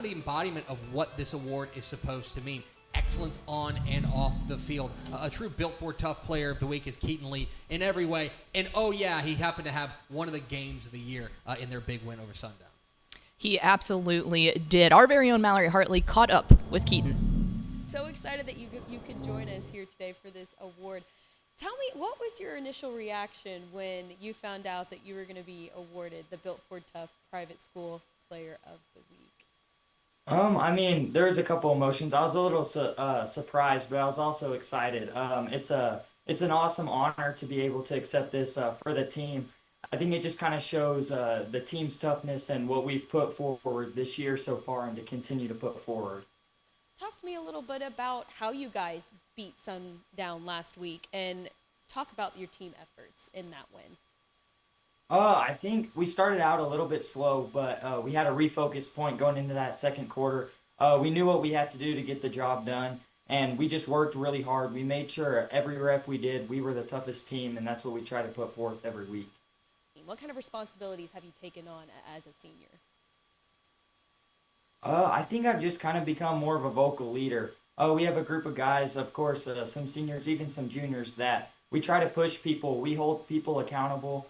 the embodiment of what this award is supposed to mean. Excellence on and off the field. A true built for tough player of the week is Keaton Lee in every way. And oh yeah, he happened to have one of the games of the year in their big win over Sundown. He absolutely did. Our very own Mallory Hartley caught up with Keaton. So excited that you could join us here today for this award. Tell me, what was your initial reaction when you found out that you were going to be awarded the Built for Tough Private School Player of the Week? I mean, there was a couple emotions. I was a little surprised, but I was also excited. It's an awesome honor to be able to accept this for the team. I think it just kind of shows the team's toughness and what we've put forward this year so far, and to continue to put forward. Talk to me a little bit about how you guys beat Sundown last week, and talk about your team efforts in that win. I think we started out a little bit slow, but we had a refocus point going into that second quarter. We knew what we had to do to get the job done, and we just worked really hard. We made sure every rep we did, we were the toughest team, and that's what we try to put forth every week. What kind of responsibilities have you taken on as a senior? I think I've just kind of become more of a vocal leader. We have a group of guys, of course, some seniors, even some juniors, that we try to push people. We hold people accountable.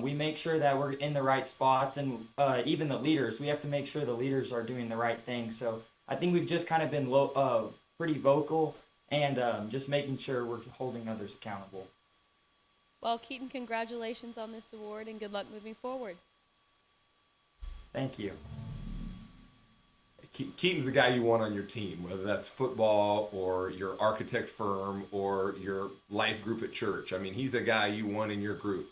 We make sure that we're in the right spots, and even the leaders, we have to make sure the leaders are doing the right thing. So I think we've just kind of been pretty vocal, and just making sure we're holding others accountable. Well, Keaton, congratulations on this award, and good luck moving forward. Thank you. Keaton's the guy you want on your team, whether that's football or your architect firm or your life group at church. I mean, he's a guy you want in your group.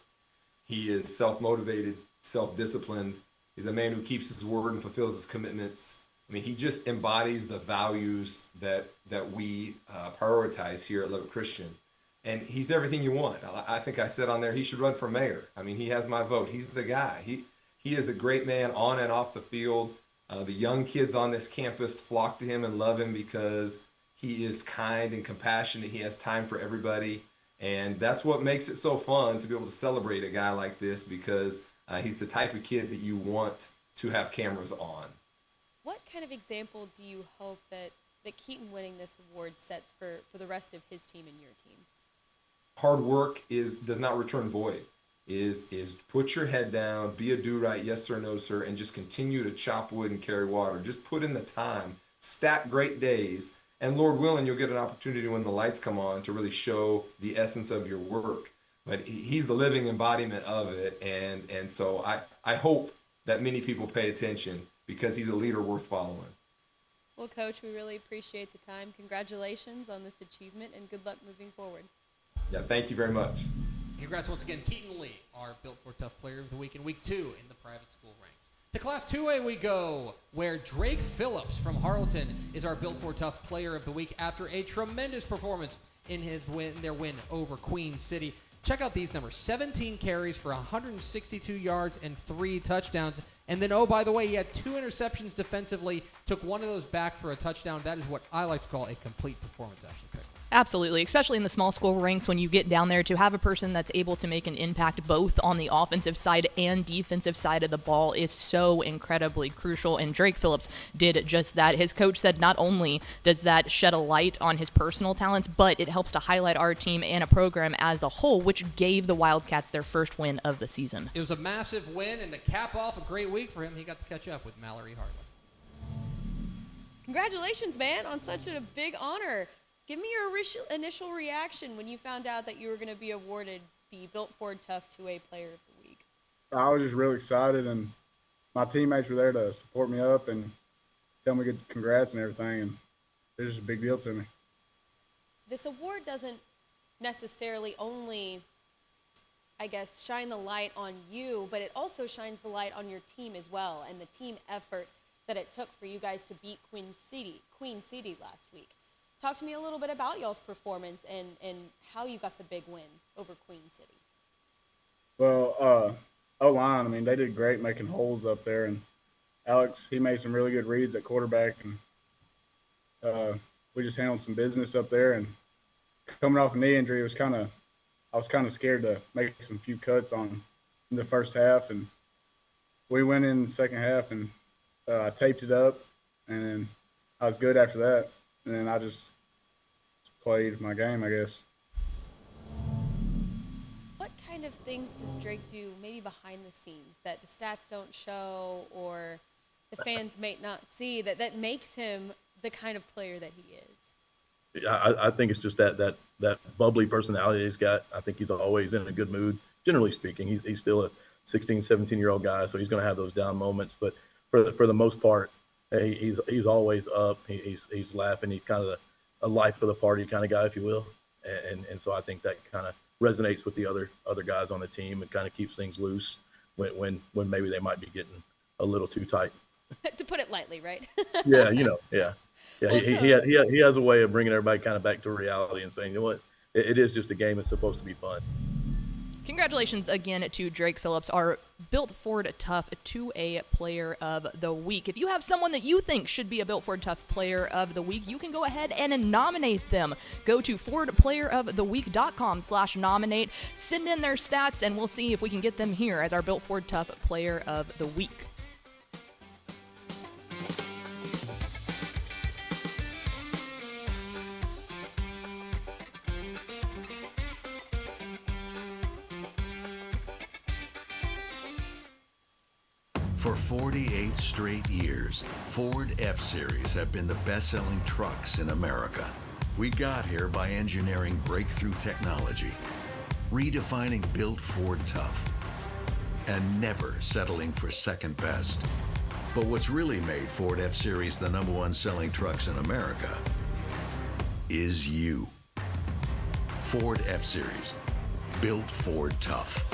He is self-motivated, self-disciplined. He's a man who keeps his word and fulfills his commitments. I mean, he just embodies the values that we prioritize here at Levitt Christian. And he's everything you want. I think I said on there he should run for mayor. I mean, he has my vote. He's the guy. He is a great man on and off the field. The young kids on this campus flock to him and love him because he is kind and compassionate. He has time for everybody. And that's what makes it so fun to be able to celebrate a guy like this, because he's the type of kid that you want to have cameras on. What kind of example do you hope that Keaton winning this award sets for the rest of his team and your team? Hard work does not return void. Is put your head down, be a do-right, yes sir, no sir, and just continue to chop wood and carry water. Just put in the time, stack great days, and Lord willing, you'll get an opportunity when the lights come on to really show the essence of your work. But he's the living embodiment of it, and so I hope that many people pay attention, because he's a leader worth following. Well, Coach, we really appreciate the time. Congratulations on this achievement, and good luck moving forward. Yeah, thank you very much. Congrats once again, Keaton Lee, our Built for Tough Player of the Week in Week 2 in the private school ranks. To Class 2A we go, where Drake Phillips from Harleton is our Built for Tough Player of the Week after a tremendous performance in their win over Queen City. Check out these numbers: 17 carries for 162 yards and 3 touchdowns. And then, oh, by the way, he had 2 interceptions defensively, took one of those back for a touchdown. That is what I like to call a complete performance, actually, Pick. Absolutely, especially in the small school ranks when you get down there, to have a person that's able to make an impact both on the offensive side and defensive side of the ball is so incredibly crucial, and Drake Phillips did just that. His coach said not only does that shed a light on his personal talents, but it helps to highlight our team and a program as a whole, which gave the Wildcats their first win of the season. It was a massive win, and to cap off a great week for him, he got to catch up with Mallory Hartley. Congratulations, man, on such a big honor. Give me your initial reaction when you found out that you were going to be awarded the Built for Tough 2A Player of the Week. I was just really excited, and my teammates were there to support me up and tell me good congrats and everything, and it was just a big deal to me. This award doesn't necessarily only, I guess, shine the light on you, but it also shines the light on your team as well, and the team effort that it took for you guys to beat Queen City last week. Talk to me a little bit about y'all's performance and how you got the big win over Queen City. Well, O-line, I mean, they did great making holes up there, and Alex, he made some really good reads at quarterback, and we just handled some business up there. And coming off a knee injury, I was kind of scared to make some few cuts in the first half, and we went in the second half and I taped it up, and then I was good after that. And then I just played my game, I guess. What kind of things does Drake do maybe behind the scenes that the stats don't show or the fans may not see that makes him the kind of player that he is? I think it's just that bubbly personality he's got. I think he's always in a good mood. Generally speaking, he's still a 16, 17-year-old guy, so he's going to have those down moments. But for the most part, he's always up. He's laughing. He's kind of a life of the party kind of guy, if you will. And so I think that kind of resonates with the other guys on the team and kind of keeps things loose when maybe they might be getting a little too tight. To put it lightly, right? Yeah, yeah. Yeah, he has a way of bringing everybody kind of back to reality and saying, you know what, it is just a game. It's supposed to be fun. Congratulations again to Drake Phillips, our Built Ford Tough 2A Player of the Week. If you have someone that you think should be a Built Ford Tough Player of the Week, you can go ahead and nominate them. Go to FordPlayerOfTheWeek.com/nominate, send in their stats, and we'll see if we can get them here as our Built Ford Tough Player of the Week. For 48 straight years, Ford F-Series have been the best-selling trucks in America. We got here by engineering breakthrough technology, redefining Built Ford Tough, and never settling for second best. But what's really made Ford F-Series the #1 selling trucks in America is you. Ford F-Series, Built Ford Tough.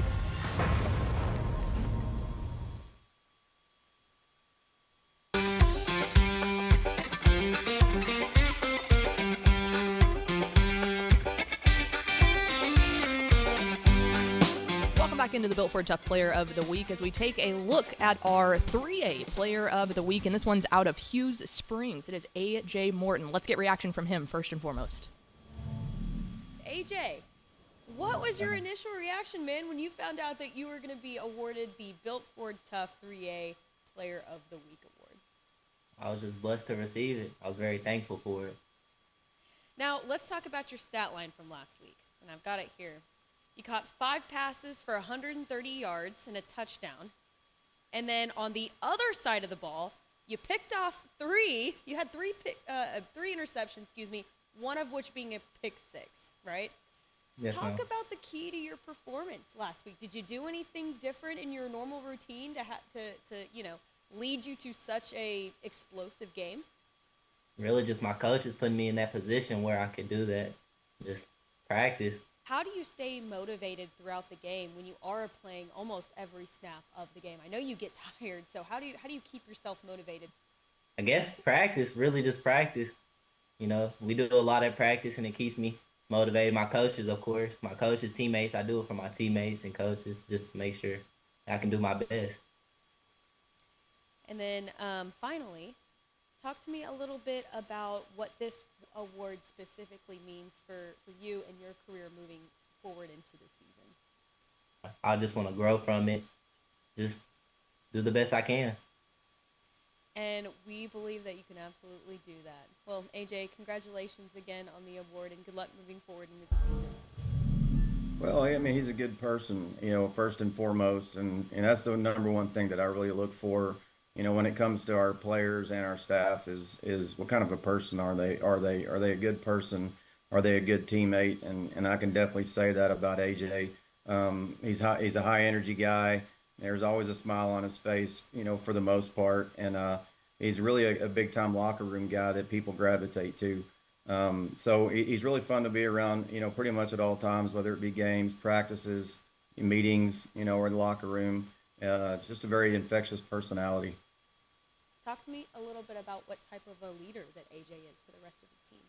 Into the Built Ford Tough Player of the Week as we take a look at our 3A Player of the Week, and this one's out of Hughes Springs. It is A.J. Morton. Let's get reaction from him first and foremost. AJ, what was your initial reaction, man, when you found out that you were going to be awarded the Built Ford Tough 3A Player of the Week award? I was just blessed to receive it. I was very thankful for it. Now, let's talk about your stat line from last week, and I've got it here. You caught 5 passes for 130 yards and a touchdown. And then on the other side of the ball, you picked off 3. You had 3 interceptions, one of which being a pick 6, right? Yes, Talk ma'am. about the key to your performance last week. Did you do anything different in your normal routine to lead you to such a explosive game? Really just my coaches putting me in that position where I could do that. Just practice. How do you stay motivated throughout the game when you are playing almost every snap of the game? I know you get tired, so how do you keep yourself motivated? I guess practice, really just practice. You know, we do a lot of practice and it keeps me motivated. My coaches, of course, my coaches, teammates, I do it for my teammates and coaches just to make sure I can do my best. And then finally, talk to me a little bit about what this award specifically means for you and your career moving forward into the season. I just want to grow from it, just do the best I can. And we believe that you can absolutely do that. Well, AJ, congratulations again on the award and good luck moving forward into the season. Well, I mean, he's a good person, first and foremost, and that's the #1 thing that I really look for, when it comes to our players and our staff is what kind of a person are they? Are they a good person? Are they a good teammate? And I can definitely say that about AJ. He's a high energy guy. There's always a smile on his face, for the most part, and he's really a big time locker room guy that people gravitate to. So he's really fun to be around, pretty much at all times, whether it be games, practices, meetings, or in the locker room. Just a very infectious personality. Talk to me a little bit about what type of a leader that AJ is for the rest of his team.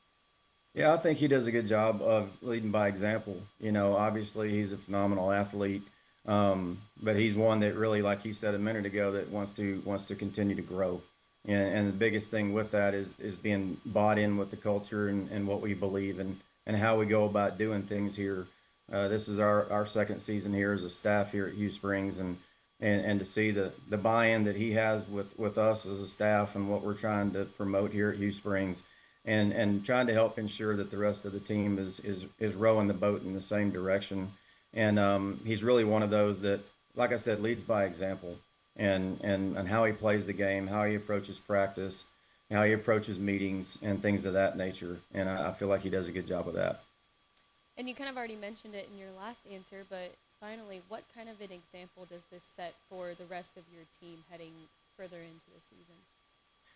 Yeah, I think he does a good job of leading by example. Obviously he's a phenomenal athlete, but he's one that really, like he said a minute ago, that wants to continue to grow. And the biggest thing with that is being bought in with the culture and what we believe and how we go about doing things here. This is our second season here as a staff here at Hughes Springs, and and to see the buy-in that he has with us as a staff and what we're trying to promote here at Hugh Springs, and trying to help ensure that the rest of the team is rowing the boat in the same direction. And he's really one of those that, like I said, leads by example, and how he plays the game, how he approaches practice, how he approaches meetings and things of that nature. And I feel like he does a good job of that. And you kind of already mentioned it in your last answer, but finally, what kind of an example does this set for the rest of your team heading further into the season?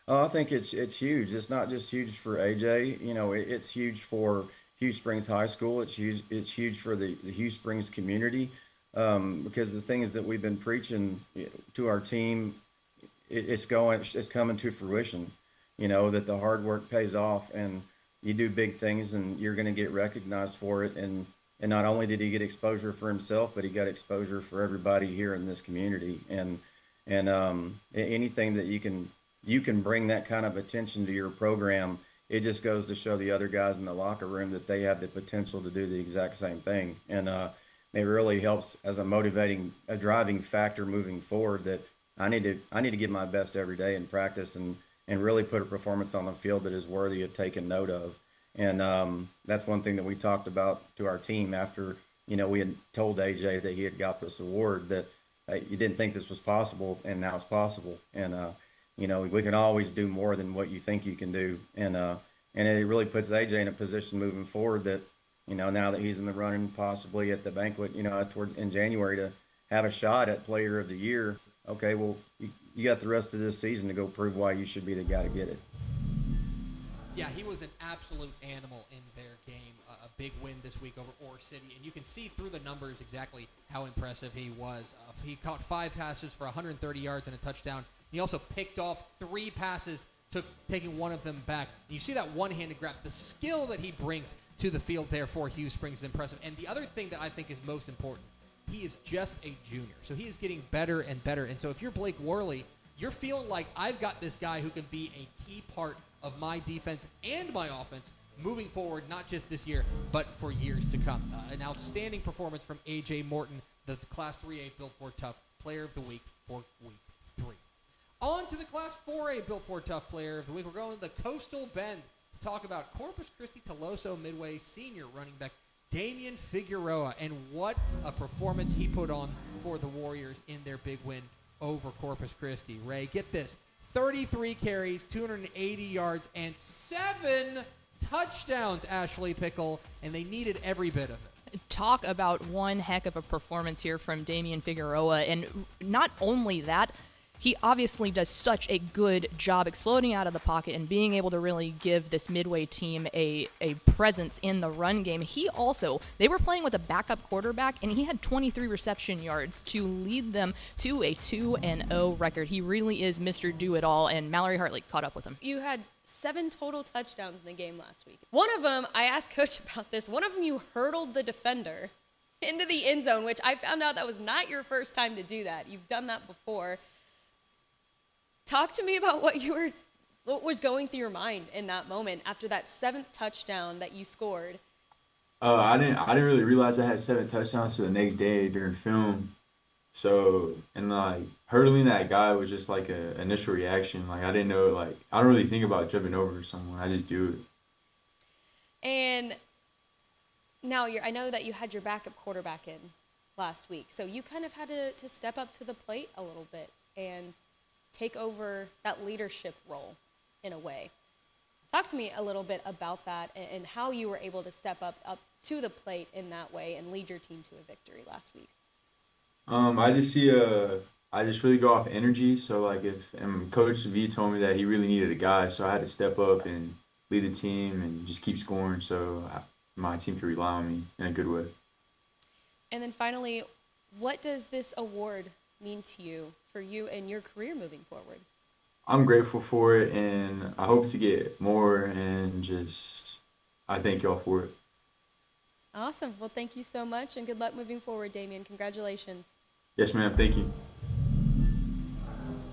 Oh, I think it's huge. It's not just huge for AJ. You know, it's huge for Hugh Springs High School. It's huge for the Hugh Springs community, because the things that we've been preaching to our team, it's coming to fruition. You know, that the hard work pays off, and you do big things, and you're going to get recognized for it. And not only did he get exposure for himself, but he got exposure for everybody here in this community. And anything that you can bring that kind of attention to your program, it just goes to show the other guys in the locker room that they have the potential to do the exact same thing. And it really helps as a driving factor moving forward, that I need to give my best every day in practice and really put a performance on the field that is worthy of taking note of. And that's one thing that we talked about to our team after, we had told AJ that he had got this award, that you didn't think this was possible, and now it's possible. And, we can always do more than what you think you can do. And it really puts AJ in a position moving forward that, now that he's in the running possibly at the banquet, in January, to have a shot at Player of the Year. Okay, well, you got the rest of this season to go prove why you should be the guy to get it. Yeah, he was an absolute animal in their game. A big win this week over Ore City, and you can see through the numbers exactly how impressive he was. He caught 5 passes for 130 yards and a touchdown. He also picked off 3 passes, taking one of them back. And you see that one-handed grab. The skill that he brings to the field there for Hugh Springs is impressive. And the other thing that I think is most important, he is just a junior. So he is getting better and better. And so if you're Blake Worley, you're feeling like I've got this guy who can be a key part of my defense and my offense moving forward, not just this year, but for years to come. An outstanding performance from A.J. Morton, the Class 3A Built Ford Tough Player of the Week for Week 3. On to the Class 4A Built Ford Tough Player of the Week. We're going to the Coastal Bend to talk about Corpus Christi Toloso Midway senior running back Damian Figueroa, and what a performance he put on for the Warriors in their big win over Corpus Christi. Ray, get this, 33 carries, 280 yards, and 7 touchdowns, Ashley Pickle, and they needed every bit of it. Talk about one heck of a performance here from Damian Figueroa, and not only that, he obviously does such a good job exploding out of the pocket and being able to really give this Midway team a presence in the run game. They were playing with a backup quarterback, and he had 23 reception yards to lead them to a 2-0 record. He really is Mr. Do-It-All, and Mallory Hartley caught up with him. You had 7 total touchdowns in the game last week. One of them, I asked Coach about this, one of them you hurdled the defender into the end zone, which I found out that was not your first time to do that. You've done that before. Talk to me about what was going through your mind in that moment after that 7th touchdown that you scored. I didn't really realize I had 7 touchdowns till the next day during film. So, and hurdling that guy was just like a initial reaction. I didn't know, I don't really think about jumping over someone. I just do it. And now I know that you had your backup quarterback in last week, so you kind of had to step up to the plate a little bit and take over that leadership role in a way. Talk to me a little bit about that and how you were able to step up to the plate in that way and lead your team to a victory last week. I just really go off energy. So and Coach V told me that he really needed a guy, so I had to step up and lead the team and just keep scoring so my team could rely on me in a good way. And then finally, what does this award mean to you, for you and your career moving forward? I'm grateful for it, and I hope to get more, and I thank y'all for it. Awesome. Well, thank you so much, and good luck moving forward, Damian. Congratulations. Yes, ma'am. Thank you.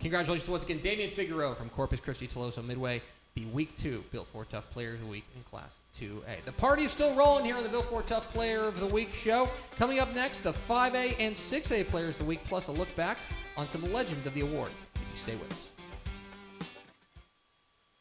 Congratulations once again, Damian Figueroa from Corpus Christi Toloso Midway the Week 2 Built for Tough Player of the Week in Class 2A. The party is still rolling here on the Built for Tough Player of the Week show. Coming up next, the 5A and 6A Players of the Week, plus a look back on some legends of the award. If you stay with us.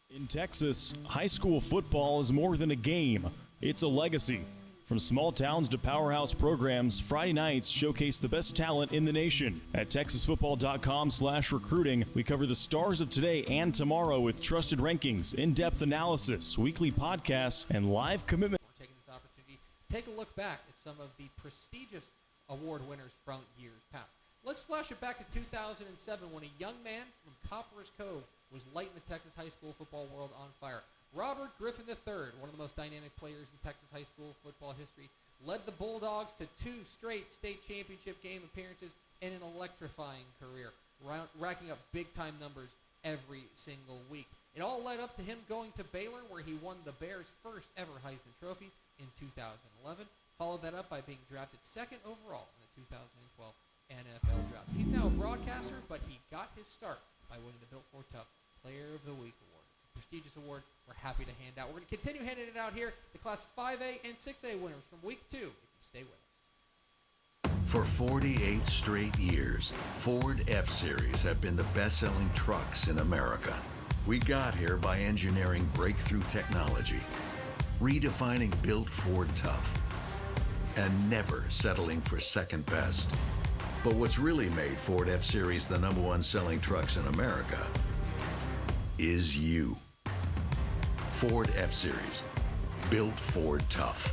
In Texas, high school football is more than a game. It's a legacy. From small towns to powerhouse programs, Friday nights showcase the best talent in the nation. At texasfootball.com/recruiting, we cover the stars of today and tomorrow with trusted rankings, in-depth analysis, weekly podcasts, and live commitment. We're taking this opportunity to take a look back at some of the prestigious award winners from years past. Let's flash it back to 2007 when a young man from Copperas Cove was lighting the Texas high school football world on fire. Robert Griffin III, one of the most dynamic players in Texas high school football history, led the Bulldogs to 2 straight state championship game appearances and an electrifying career, racking up big-time numbers every single week. It all led up to him going to Baylor, where he won the Bears' first ever Heisman Trophy in 2011, followed that up by being drafted 2nd overall in the 2012 NFL draft. He's now a broadcaster, but he got his start by winning the Built for Tough Player of the Week award. It's a prestigious award we're happy to hand out. We're going to continue handing it out here, the Class 5A and 6A winners from Week 2, if you stay with us. For 48 straight years, Ford F-Series have been the best-selling trucks in America. We got here by engineering breakthrough technology, redefining Built Ford Tough, and never settling for second best. But what's really made Ford F-Series the #1 selling trucks in America is you. Ford F-Series, Built Ford Tough.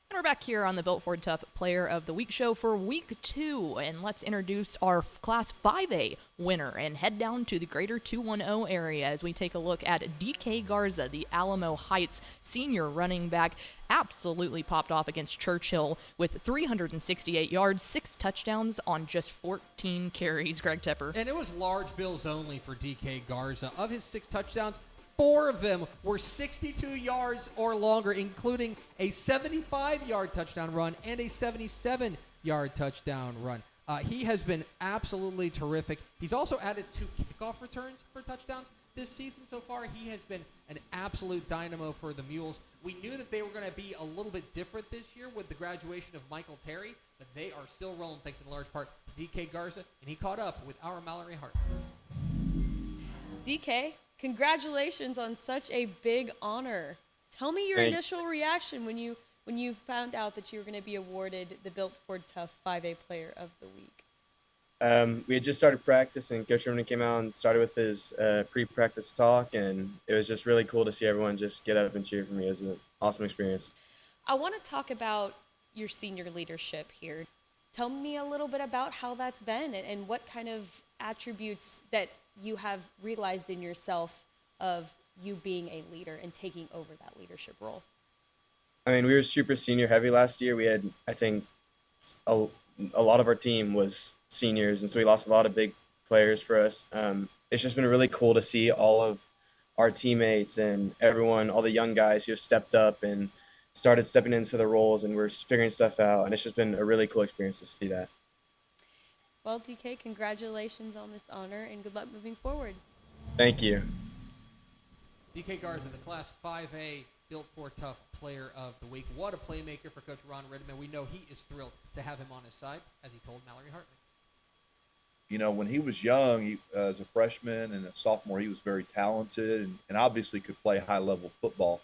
And we're back here on the Built Ford Tough Player of the Week show for Week 2. And let's introduce our Class 5A winner and head down to the greater 210 area as we take a look at DK Garza, the Alamo Heights senior running back. Absolutely popped off against Churchill with 368 yards, 6 touchdowns on just 14 carries, Greg Tepper. And it was large bills only for DK Garza. Of his 6 touchdowns, 4 of them were 62 yards or longer, including a 75-yard touchdown run and a 77-yard touchdown run. He has been absolutely terrific. He's also added 2 kickoff returns for touchdowns this season so far. He has been an absolute dynamo for the Mules. We knew that they were going to be a little bit different this year with the graduation of Michael Terry, but they are still rolling thanks in large part to DK Garza, and he caught up with our Mallory Hart. DK, congratulations on such a big honor. Tell me your initial reaction when you found out that you were going to be awarded the Built Ford Tough 5A Player of the Week. We had just started practice, and Coach Rooney came out and started with his pre-practice talk, and it was just really cool to see everyone just get up and cheer for me. It was an awesome experience. I want to talk about your senior leadership here. Tell me a little bit about how that's been and what kind of attributes that you have realized in yourself of you being a leader and taking over that leadership role. I mean, we were super senior heavy last year. We had, I think, a lot of our team was seniors, and so we lost a lot of big players for us. It's just been really cool to see all of our teammates and everyone, all the young guys who have stepped up and started stepping into the roles, and we're figuring stuff out, and it's just been a really cool experience to see that. Well, DK, congratulations on this honor, and good luck moving forward. Thank you. DK Garza, the Class 5A Built for Tough Player of the Week. What a playmaker for Coach Ron Redmond. We know he is thrilled to have him on his side, as he told Mallory Hartley. You know, when he was young, as a freshman and a sophomore, he was very talented and obviously could play high-level football.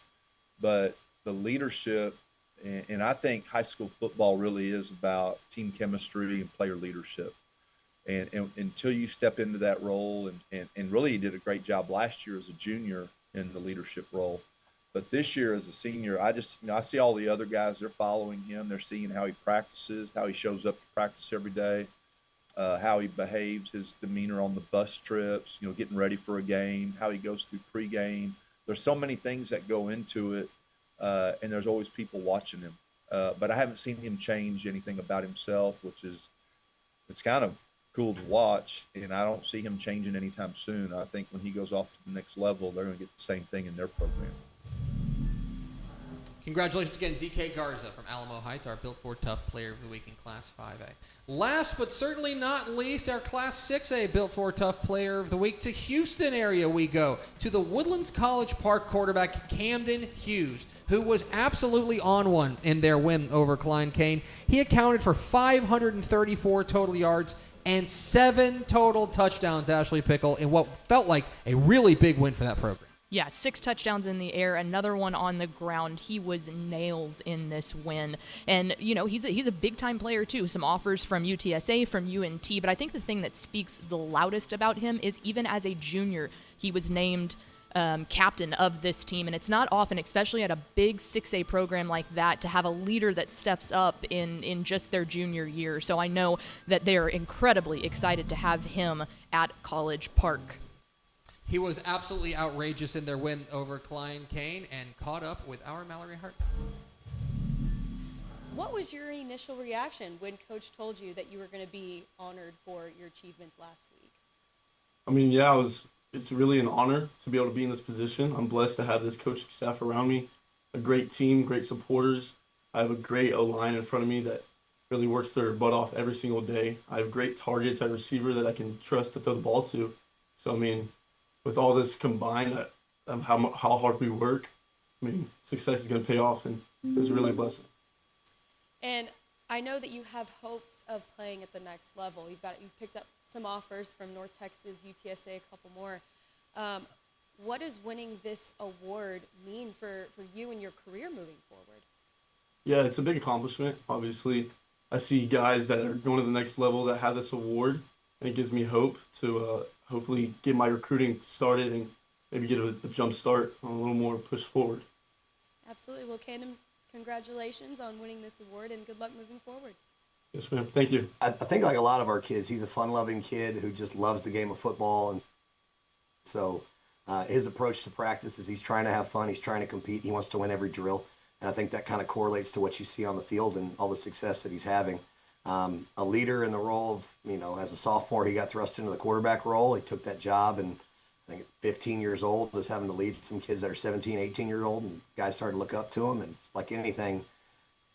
But the leadership, and I think high school football really is about team chemistry and player leadership. And until you step into that role, and really he did a great job last year as a junior in the leadership role. But this year as a senior, I see all the other guys, they're following him. They're seeing how he practices, how he shows up to practice every day. How he behaves, his demeanor on the bus trips, getting ready for a game, how he goes through pregame. There's so many things that go into it, and there's always people watching him. But I haven't seen him change anything about himself, it's kind of cool to watch, and I don't see him changing anytime soon. I think when he goes off to the next level, they're going to get the same thing in their program. Congratulations again, DK Garza from Alamo Heights, our Built Ford Tough Player of the Week in Class 5A. Last but certainly not least, our Class 6A Built Ford Tough Player of the Week. To Houston area we go, to the Woodlands College Park quarterback Camden Hughes, who was absolutely on one in their win over Klein Cain. He accounted for 534 total yards and 7 total touchdowns, Ashley Pickle, in what felt like a really big win for that program. Yeah, 6 touchdowns in the air, another one on the ground. He was nails in this win. And, you know, he's a big-time player, too. Some offers from UTSA, from UNT. But I think the thing that speaks the loudest about him is even as a junior, he was named captain of this team. And it's not often, especially at a big 6A program like that, to have a leader that steps up in just their junior year. So I know that they're incredibly excited to have him at College Park. He was absolutely outrageous in their win over Klein Cain and caught up with our Mallory Hart. What was your initial reaction when Coach told you that you were going to be honored for your achievements last week? I mean, yeah, it's really an honor to be able to be in this position. I'm blessed to have this coaching staff around me, a great team, great supporters. I have a great O-line in front of me that really works their butt off every single day. I have great targets at receiver that I can trust to throw the ball to. So, I mean, with all this combined, how hard we work, I mean, success is going to pay off, and it's really a blessing. And I know that you have hopes of playing at the next level. You've picked up some offers from North Texas, UTSA, a couple more. What does winning this award mean for you and your career moving forward? Yeah, it's a big accomplishment. Obviously, I see guys that are going to the next level that have this award, and it gives me hope to hopefully get my recruiting started and maybe get a jump start on a little more push forward. Absolutely. Well, Camden, congratulations on winning this award, and good luck moving forward. Yes, ma'am. Thank you. I think like a lot of our kids, he's a fun-loving kid who just loves the game of football. And so his approach to practice is he's trying to have fun. He's trying to compete. He wants to win every drill. And I think that kind of correlates to what you see on the field and all the success that he's having. A leader in the role of, you know, as a sophomore, he got thrust into the quarterback role. He took that job, and I think at 15 years old was having to lead some kids that are 17, 18 years old, and guys started to look up to him. And it's like anything,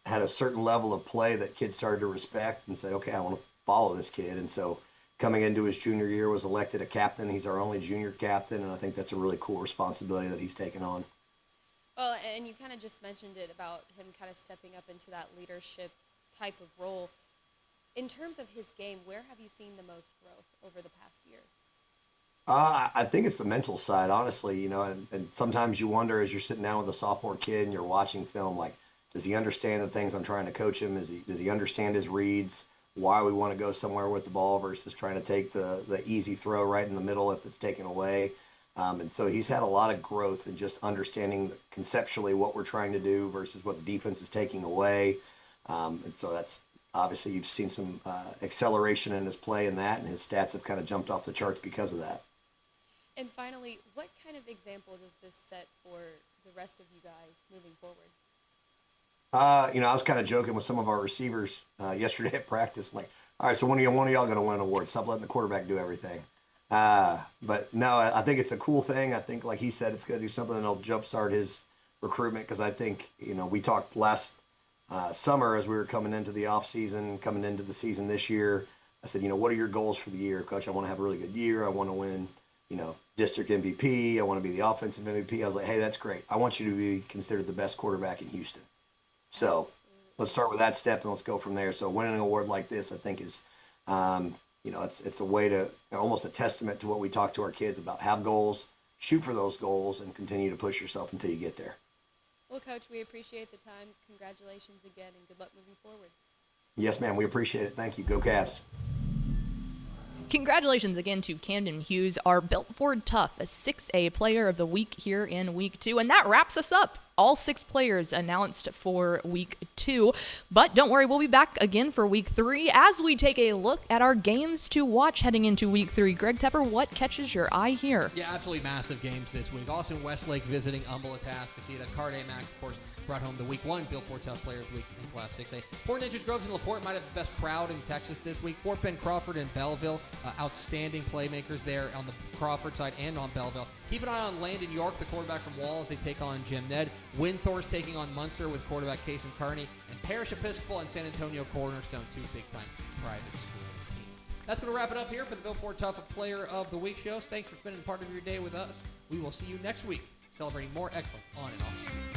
had a certain level of play that kids started to respect and say, okay, I want to follow this kid. And so coming into his junior year, was elected a captain. He's our only junior captain, and I think that's a really cool responsibility that he's taken on. Well, and you kind of just mentioned it about him kind of stepping up into that leadership type of role. In terms of his game, where have you seen the most growth over the past year? I think it's the mental side, honestly, you know, and sometimes you wonder as you're sitting down with a sophomore kid and you're watching film, like, does he understand the things I'm trying to coach him? Does he understand his reads? Why we want to go somewhere with the ball versus trying to take the easy throw right in the middle if it's taken away. And so he's had a lot of growth in just understanding conceptually what we're trying to do versus what the defense is taking away. And so that's obviously you've seen some acceleration in his play in that, and his stats have kind of jumped off the charts because of that. And finally, what kind of example does this set for the rest of you guys moving forward? You know, I was kind of joking with some of our receivers yesterday at practice, like, all right, so one of y'all going to win an award. Stop letting the quarterback do everything. But no, I think it's a cool thing. I think, like he said, it's going to do something that'll jumpstart his recruitment, because I think, you know, we talked last summer as we were coming into the off season, coming into the season this year. I said, you know, what are your goals for the year, Coach? I want to have a really good year. I want to win, you know, district MVP. I want to be the offensive MVP. I was like, hey, that's great. I want you to be considered the best quarterback in Houston. So let's start with that step and let's go from there. So winning an award like this, I think, is, you know, it's a way to, you know, almost a testament to what we talk to our kids about: have goals, shoot for those goals, and continue to push yourself until you get there. Well, Coach, we appreciate the time. Congratulations again, and good luck moving forward. Yes, ma'am. We appreciate it. Thank you. Go Cavs. Congratulations again to Camden Hughes, our Built Ford Tough, a 6A player of the week here in week 2. And that wraps us up. All 6 players announced for week 2. But don't worry, we'll be back again for week 3 as we take a look at our games to watch heading into week 3. Greg Tepper, what catches your eye here? Yeah, absolutely massive games this week. Austin Westlake visiting Humble Atascocita. Carde Mack, of course, brought home the Week 1 Built Ford Tough Player of the Week in Class 6A. Fort Nature's Groves and LaPorte might have the best crowd in Texas this week. Fort Bend, Crawford, and Belleville, outstanding playmakers there on the Crawford side and on Belleville. Keep an eye on Landon York, the quarterback from Wall, as they take on Jim Ned. Windthorst taking on Munster with quarterback Kason Carney. And Parish Episcopal and San Antonio Cornerstone, 2 big-time private school teams. That's going to wrap it up here for the Built Ford Tough Player of the Week shows. Thanks for spending part of your day with us. We will see you next week, celebrating more excellence on and off.